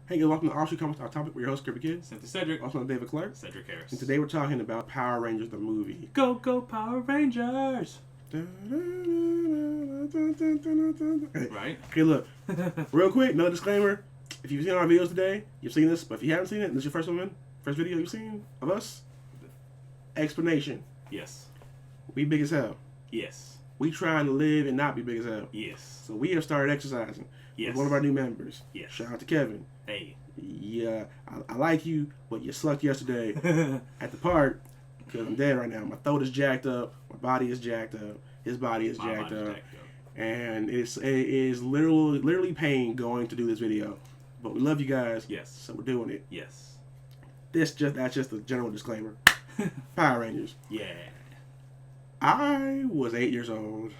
Hey guys, welcome to Offshoot Comments, our topic. We're your host, Kirby Kid. Cynthia Cedric. Also known as David Clark. Cedric Harris. And today we're talking about Power Rangers, the movie. Go, go, Power Rangers! Right? Okay, look. Real quick, another disclaimer. If you've seen our videos today, you've seen this. But if you haven't seen it, and this is your first video you've seen of us, explanation. Yes. We big as hell. Yes. We trying to live and not be big as hell. Yes. So we have started exercising. Yes. With one of our new members. Yes. Shout out to Kevin. Hey. Yeah, I like you, but you sucked yesterday at the park because I'm dead right now. My throat is jacked up. My body is jacked up. His body is jacked up. And it is literally pain going to do this video. But we love you guys. Yes. So we're doing it. Yes. That's just a general disclaimer. Power Rangers. Yeah. I was 8 years old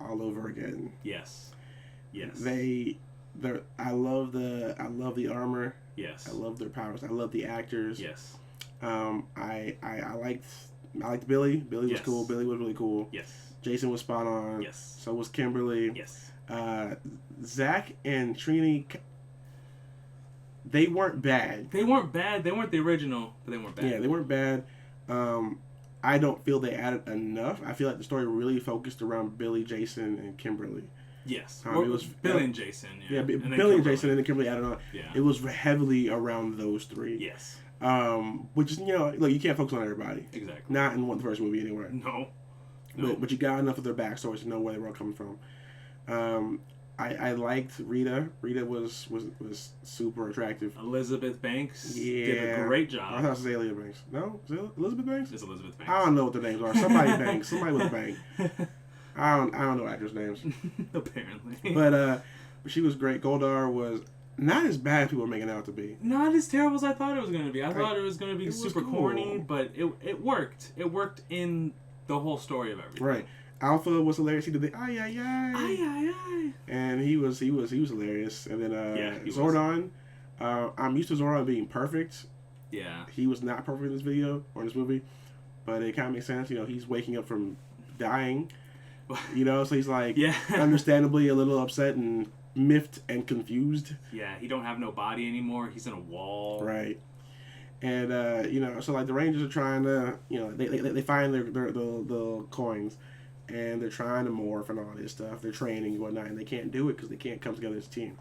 all over again. Yes. Yes. I love the armor. Yes. I love their powers. I love the actors. Yes. I liked Billy. Billy was cool. Billy was really cool. Yes. Jason was spot on. Yes. So was Kimberly. Yes. Zach and Trini, they weren't bad. They weren't bad. They weren't the original, but they weren't bad. Yeah, they weren't bad. I don't feel they added enough. I feel like the story really focused around Billy, Jason, and Kimberly. Yes. It was Billy and Jason. Yeah, Billy and Jason, and then Kimberly added on. Yeah. It was heavily around those three. Yes. Which is, look, you can't focus on everybody. Exactly. Not in the first movie anyway. No. But you got enough of their backstories to know where they were all coming from. I liked Rita. Rita was super attractive. Elizabeth Banks did a great job. I thought it was Azalea Banks. No? Is it Elizabeth Banks? It's Elizabeth Banks. I don't know what their names are. Somebody Banks. Somebody with a bank. I don't know actors' names. Apparently. But she was great. Goldar was not as bad as people were making it out to be. Not as terrible as I thought it was going to be. I thought it was going to be super cool. corny, but it worked. It worked in the whole story of everything. Right. Alpha was hilarious. He did the ay ay ay. Ay ay ay. And he was hilarious. And then Zordon. I'm used to Zordon being perfect. Yeah. He was not perfect in this video or in this movie, but it kind of makes sense. He's waking up from dying. So he's like, understandably a little upset and miffed and confused. Yeah, he don't have no body anymore. He's in a wall. Right. And so like the Rangers are trying to, they find the coins, and they're trying to morph and all this stuff. They're training and whatnot, and they can't do it because they can't come together as a team.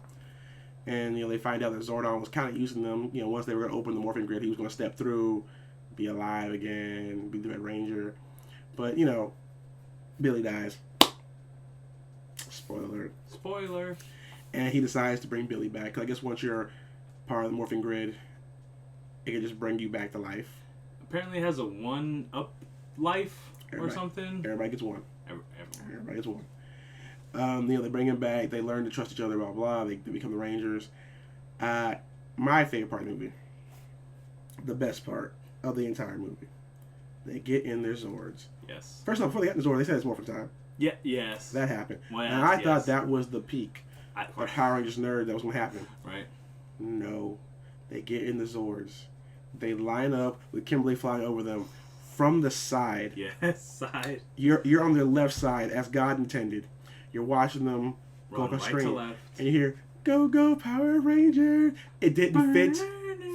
And they find out that Zordon was kind of using them. Once they were going to open the morphing grid, he was going to step through, be alive again, be the Red Ranger. But Billy dies. Spoiler alert. Spoiler. And he decides to bring Billy back. 'Cause I guess once you're part of the morphing grid, it can just bring you back to life. Apparently it has a 1-up life or something. Everybody gets one. Everyone. Everybody gets one. They bring him back. They learn to trust each other, blah, blah. They become the Rangers. My favorite part of the movie, the best part of the entire movie, they get in their Zords. Yes. First off, before they got in the Zord, they said it's morphin' time. Yeah, yes. That happened. Well, and I thought that was the peak of Power Rangers nerd that was going to happen. Right. No. They get in the Zords. They line up with Kimberly flying over them from the side. Yes, side. You're on their left side as God intended. You're watching them go up a screen. To left. And you hear, go, go, Power Ranger. It didn't fit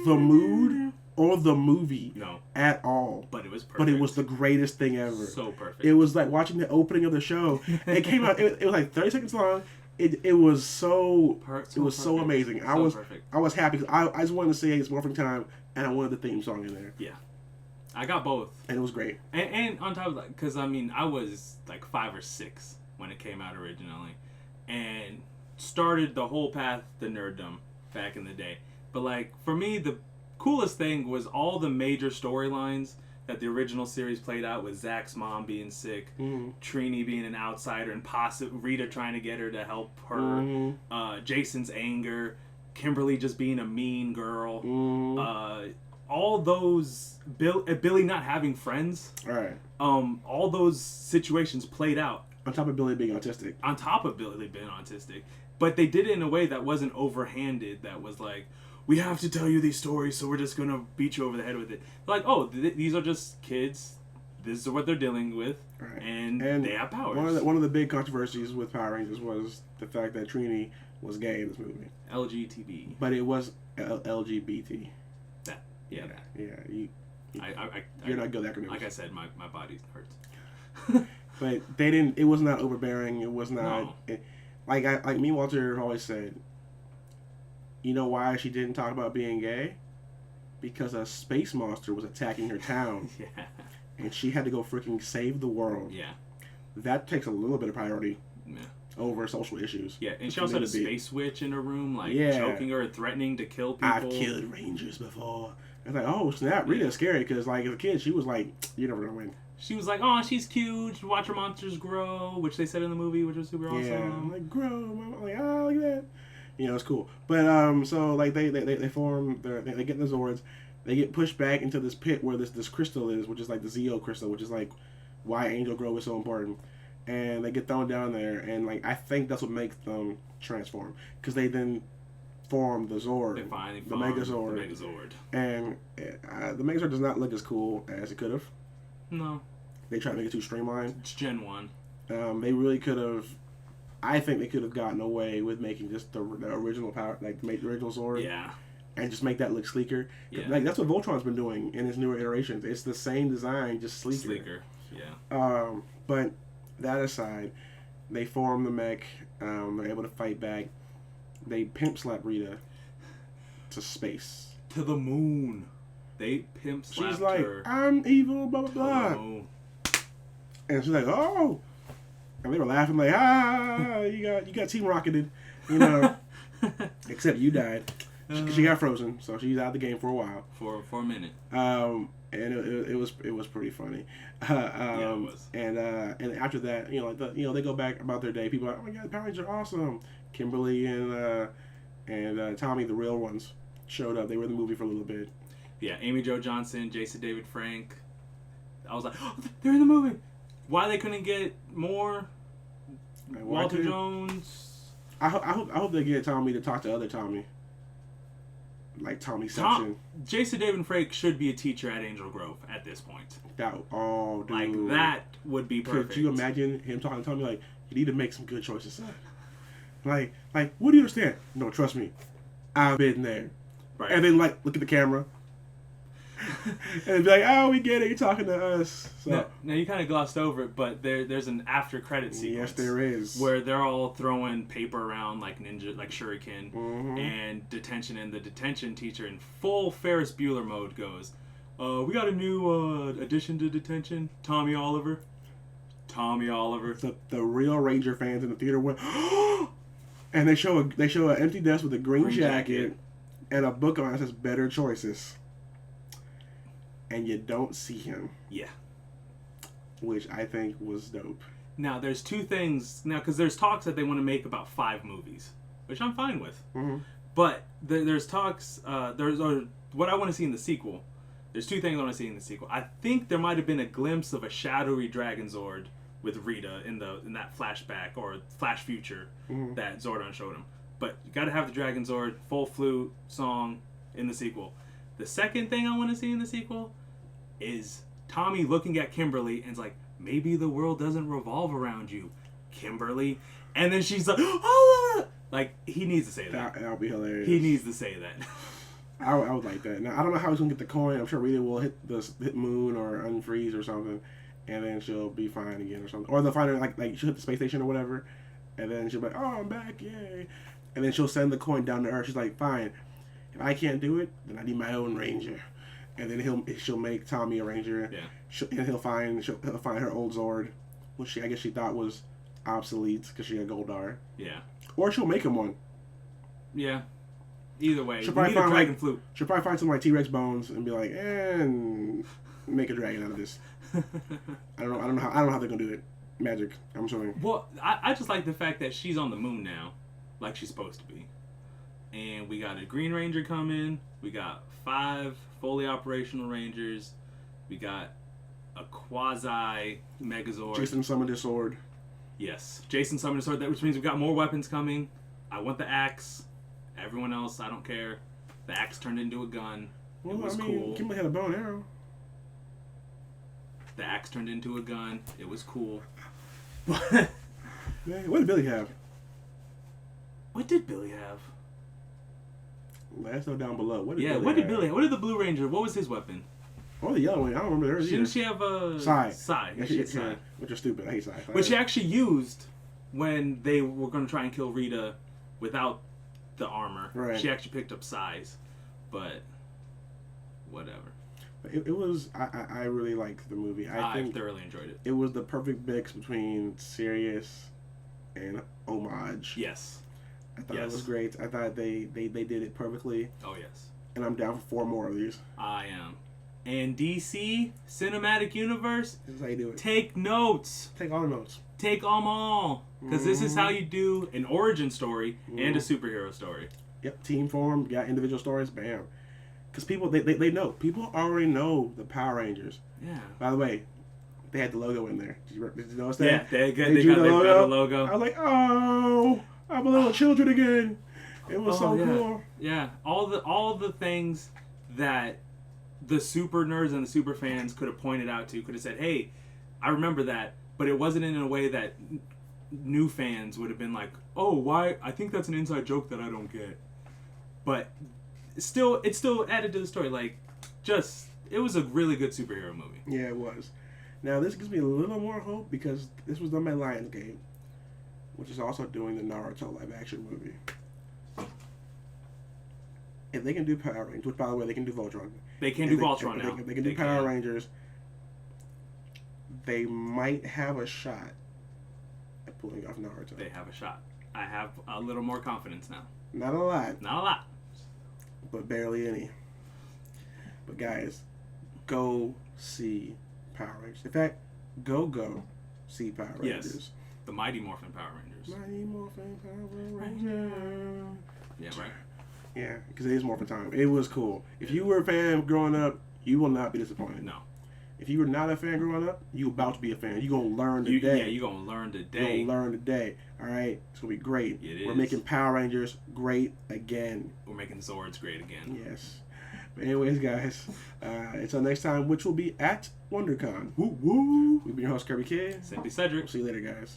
the mood or the movie at all. But it was perfect. But it was the greatest thing ever. So perfect. It was like watching the opening of the show. It came out, it was like 30 seconds long. It was so amazing. I was happy. I just wanted to say it's morphing time, and I wanted the theme song in there. Yeah. I got both. And it was great. And on top of that, because I was like 5 or 6 when it came out originally, and started the whole path to nerddom back in the day. But like for me, the coolest thing was all the major storylines that the original series played out, with Zach's mom being sick, Trini being an outsider, and Rita trying to get her to help her, Jason's anger, Kimberly just being a mean girl, all those Billy not having friends. Right. All those situations played out. On top of Billy being autistic. But they did it in a way that wasn't overhanded. That was like, we have to tell you these stories, so we're just gonna beat you over the head with it. Like, these are just kids. This is what they're dealing with, and they have powers. One of the big controversies with Power Rangers was the fact that Trini was gay in this movie. LGTB. But it was LGBT. That. Yeah. Yeah. You're not good at acronyms. Like I said, my body hurts. But they didn't. It was not overbearing. It was not. No. Like me and Walter have always said. You know why she didn't talk about being gay? Because a space monster was attacking her town. Yeah. And she had to go freaking save the world. Yeah. That takes a little bit of priority. Yeah. Over social issues. Yeah, and she also had a space witch in her room, like choking her, threatening to kill people. I've killed rangers before. It's like, oh snap, Rita's scary because like as a kid she was like, you're never gonna win. She was like, oh, she's cute. Watch her monsters grow, which they said in the movie, which was super awesome. Yeah, I'm like grow, I'm like look at that. You know, it's cool. But so like they form they get the Zords, they get pushed back into this pit where this crystal is, which is like the Zeo crystal, which is like why Angel Grove is so important. And they get thrown down there, and like I think that's what makes them transform, because they then form the Zord, the Megazord. And the Megazord does not look as cool as it could have. No. They tried to make it too streamlined. It's Gen 1. They really could have. I think they could have gotten away with making just the original power, like make the original Zord. Yeah. And just make that look sleeker. Yeah. Like that's what Voltron's been doing in his newer iterations. It's the same design, just sleeker. Yeah. But that aside, they form the mech. They're able to fight back. They pimp slap Rita to space. To the moon. They pimp slapped she's like, her. I'm evil, blah, blah, blah. And she's like, oh. And they were laughing like, you got Team Rocketed. You know. Except you died. She got frozen, so she's out of the game for a while. For a minute. And it was pretty funny. Yeah, it was. And after that, they go back about their day. People are like, oh my god, Power Rangers are awesome. Kimberly and Tommy, the real ones, showed up. They were in the movie for a little bit. Yeah, Amy Jo Johnson, Jason David Frank. I was like, oh, they're in the movie. Why they couldn't get more? Walter Jones. I hope they get Tommy to talk to other Tommy. Like Tommyception. Jason David Frank should be a teacher at Angel Grove at this point. Dude. Like, that would be perfect. Could you imagine him talking to Tommy like, you need to make some good choices, son? Like, what do you understand? No, trust me. I've been there. Right. And then, like, look at the camera. And be like, oh, we get it. You're talking to us. So. Now you kind of glossed over it, but there's an after credit sequence. Yes, there is. Where they're all throwing paper around like ninja, like shuriken, mm-hmm. and detention. And the detention teacher in full Ferris Bueller mode goes, we got a new addition to detention, Tommy Oliver. Tommy Oliver. The real Ranger fans in the theater went, and they show an empty desk with a green jacket and a book on it that says Better Choices. And you don't see him. Yeah. Which I think was dope. Now, there's two things. Now, because there's talks that they want to make about 5 movies, which I'm fine with. Mm-hmm. But there's talks, what I want to see in the sequel. There's 2 things I want to see in the sequel. I think there might have been a glimpse of a shadowy Dragon Zord with Rita in that flashback or flash future that Zordon showed him. But you got to have the Dragon Zord full flute song in the sequel. The second thing I want to see in the sequel is Tommy looking at Kimberly and is like, maybe the world doesn't revolve around you, Kimberly. And then she's like, oh, like, he needs to say that. That'll be hilarious. He needs to say that. I would like that. Now, I don't know how he's going to get the coin. I'm sure Rita will hit moon or unfreeze or something, and then she'll be fine again or something. Or they'll find her, like she'll hit the space station or whatever, and then she'll be like, oh, I'm back, yay. And then she'll send the coin down to Earth. She's like, fine. If I can't do it, then I need my own Ranger. And then she'll make Tommy a Ranger. Yeah. And he'll find her old Zord, which I guess she thought was obsolete because she had Goldar. Yeah. Or she'll make him one. Yeah. Either way, she'll probably find dragon flute. She'll probably find some like T-Rex bones and be like, and make a dragon out of this. I don't know how they're gonna do it. Magic, I'm assuming. Well, I just like the fact that she's on the moon now, like she's supposed to be. And we got a Green Ranger coming. We got 5 fully operational Rangers. We got a quasi Megazord. Jason summoned his sword. Yes, Jason summoned his sword, which means we've got more weapons coming. I want the axe. Everyone else, I don't care. The axe turned into a gun. It was cool. Kimberly had a bow and arrow. The axe turned into a gun. It was cool. Man, what did Billy have? What did Billy have? Let us know down below. What did What did Billy have? What did the Blue Ranger? What was his weapon? Oh, the yellow one. I don't remember theirs either. Didn't she have a Sai? Yeah, she had Sai. Which is stupid. I hate Sai. Which she actually used when they were going to try and kill Rita without the armor. Right. She actually picked up Sai's, but whatever. It was. I really liked the movie. I thoroughly enjoyed it. It was the perfect mix between serious and homage. Yes. I thought it was great. I thought they did it perfectly. Oh yes. And I'm down for 4 more of these. I am. And DC Cinematic Universe. This is how you do it. Take notes. Take all the notes. Take them all. Because this is how you do an origin story and a superhero story. Yep. Team form. Got individual stories. Bam. Because people, they know. People already know the Power Rangers. Yeah. By the way, they had the logo in there. Did you notice that? Yeah, they got the logo. I was like, oh, I'm a little children again. It was so cool. Yeah. All the things that the super nerds and the super fans could have pointed out to, could have said, hey, I remember that, but it wasn't in a way that new fans would have been like, oh, why? I think that's an inside joke that I don't get. But it still added to the story. Like, it was a really good superhero movie. Yeah, it was. Now, this gives me a little more hope because this was done by Lionsgate, which is also doing the Naruto live-action movie. If they can do Power Rangers, which, by the way, they can do Voltron. They can do Voltron now. They can do Power Rangers. They might have a shot at pulling off Naruto. They have a shot. I have a little more confidence now. Not a lot. Not a lot. But barely any. But guys, go see Power Rangers. In fact, go see Power Rangers. Yes. The Mighty Morphin Power Rangers. Mighty Morphin Power Rangers. Yeah, right? Yeah, because it is Morphin time. It was cool. If you were a fan growing up, you will not be disappointed. No. If you were not a fan growing up, you about to be a fan. You're going to learn today. Yeah, you're going to learn today. You're going to learn today. All right? It's going to be great. It We're is. making Power Rangers great again. We're making Zords great again. Yes. But anyways, guys, until next time, which will be at WonderCon. Woo woo. We've been your host, Kirby Kid. Simply Cedric. We'll see you later, guys.